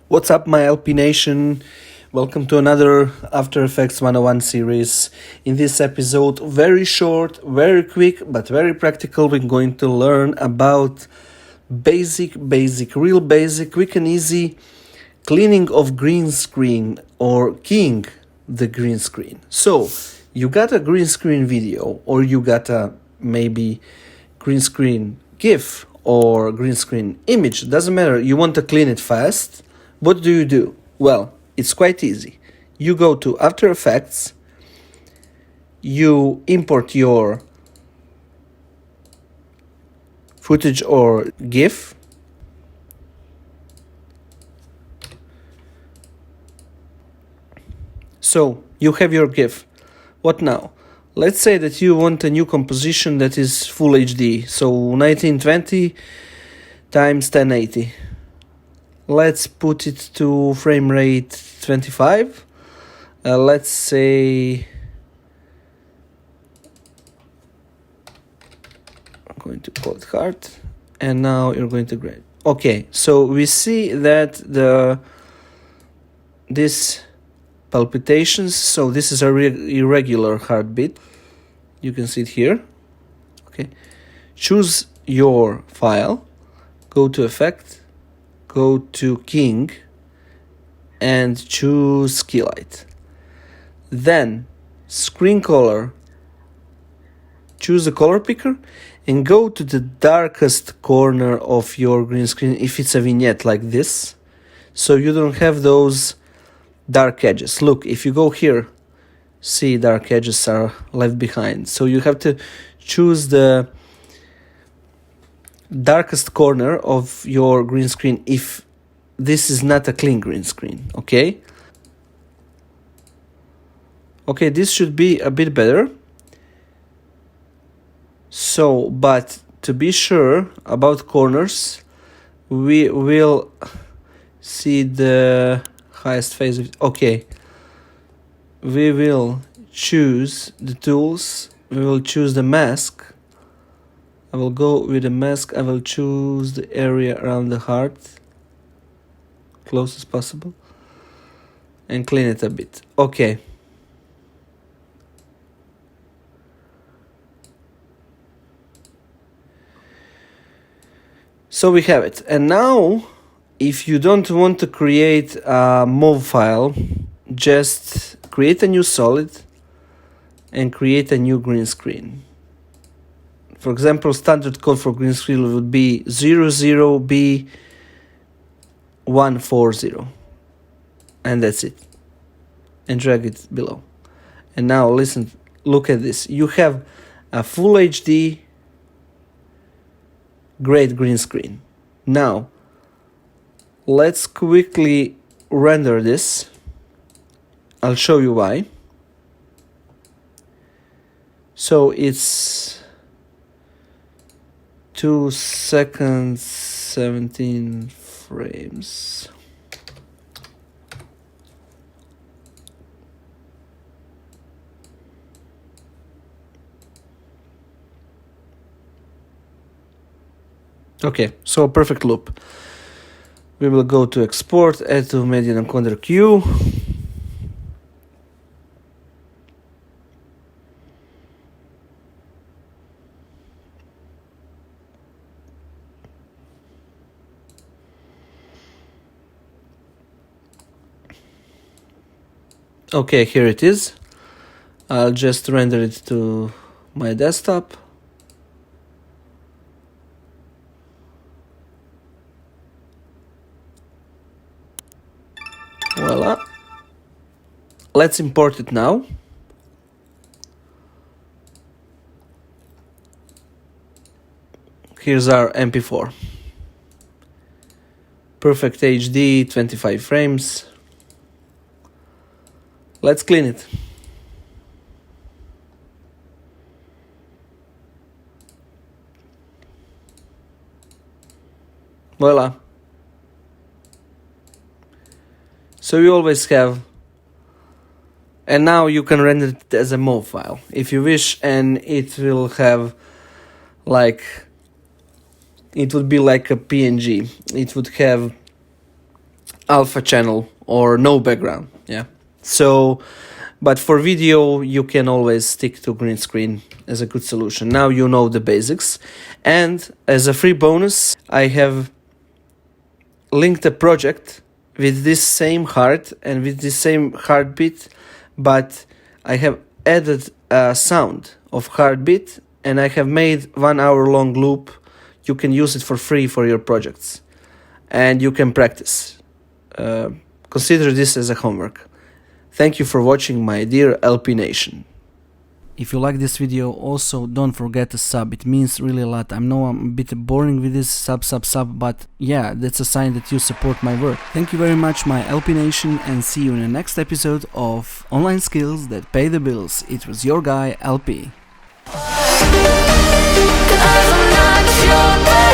What's up, my LP Nation? Welcome to another After Effects 101 series. In this episode, very short, very quick, but very practical, we're going to learn about real basic, quick and easy cleaning of green screen or keying the green screen. So, you got a green screen video or you got a maybe green screen GIF or green screen image, doesn't matter, you want to clean it fast. What do? Well, it's quite easy. You go to After Effects, you import your footage or GIF. So, you have your GIF. What now? Let's say that you want a new composition that is full HD, so 1920 times 1080. Let's put it to frame rate 25. Let's say I'm going to call it heart, and now you're going to grade. Okay, so we see that this palpitations. So this is a irregular heartbeat. You can see it here. Okay, choose your file. Go to Effect. Go to King and choose Keylight. Then screen color, choose the color picker and go to the darkest corner of your green screen if it's a vignette like this, so you don't have those dark edges. Look, if you go here, see dark edges are left behind, so you have to choose the darkest corner of your green screen if this is not a clean green screen. Okay, this should be a bit better. So, but to be sure about corners, we will see the highest phase of, okay, we will choose the tools, we will choose the mask. I will go with the mask. I will choose the area around the heart, close as possible, and clean it a bit. Okay. So we have it. And now, if you don't want to create a MOV file, just create a new solid and create a new green screen. For example, standard code for green screen would be 00B140. And that's it. And drag it below. And now listen, look at this. You have a full HD great green screen. Now, let's quickly render this. I'll show you why. So it's 2 seconds, 17 frames. Okay, so a perfect loop. We will go to export, add to media encoder queue. Okay, here it is. I'll just render it to my desktop. Voila. Let's import it now. Here's our MP4. Perfect HD, 25 frames. Let's clean it. Voila. So you always have, and now you can render it as a MOV file if you wish, and it will have like it would be like a PNG. It would have alpha channel or no background. Yeah. So, but for video, you can always stick to green screen as a good solution. Now you know the basics. And as a free bonus, I have linked a project with this same heart and with this same heartbeat, but I have added a sound of heartbeat and I have made 1 hour long loop. You can use it for free for your projects and you can practice. Consider this as a homework. Thank you for watching, my dear LP Nation. If you like this video, also don't forget to sub. It means really a lot. I know I'm a bit boring with this sub, but yeah, that's a sign that you support my work. Thank you very much, my LP Nation, and see you in the next episode of Online Skills That Pay the Bills. It was your guy, LP. 'Cause I'm not your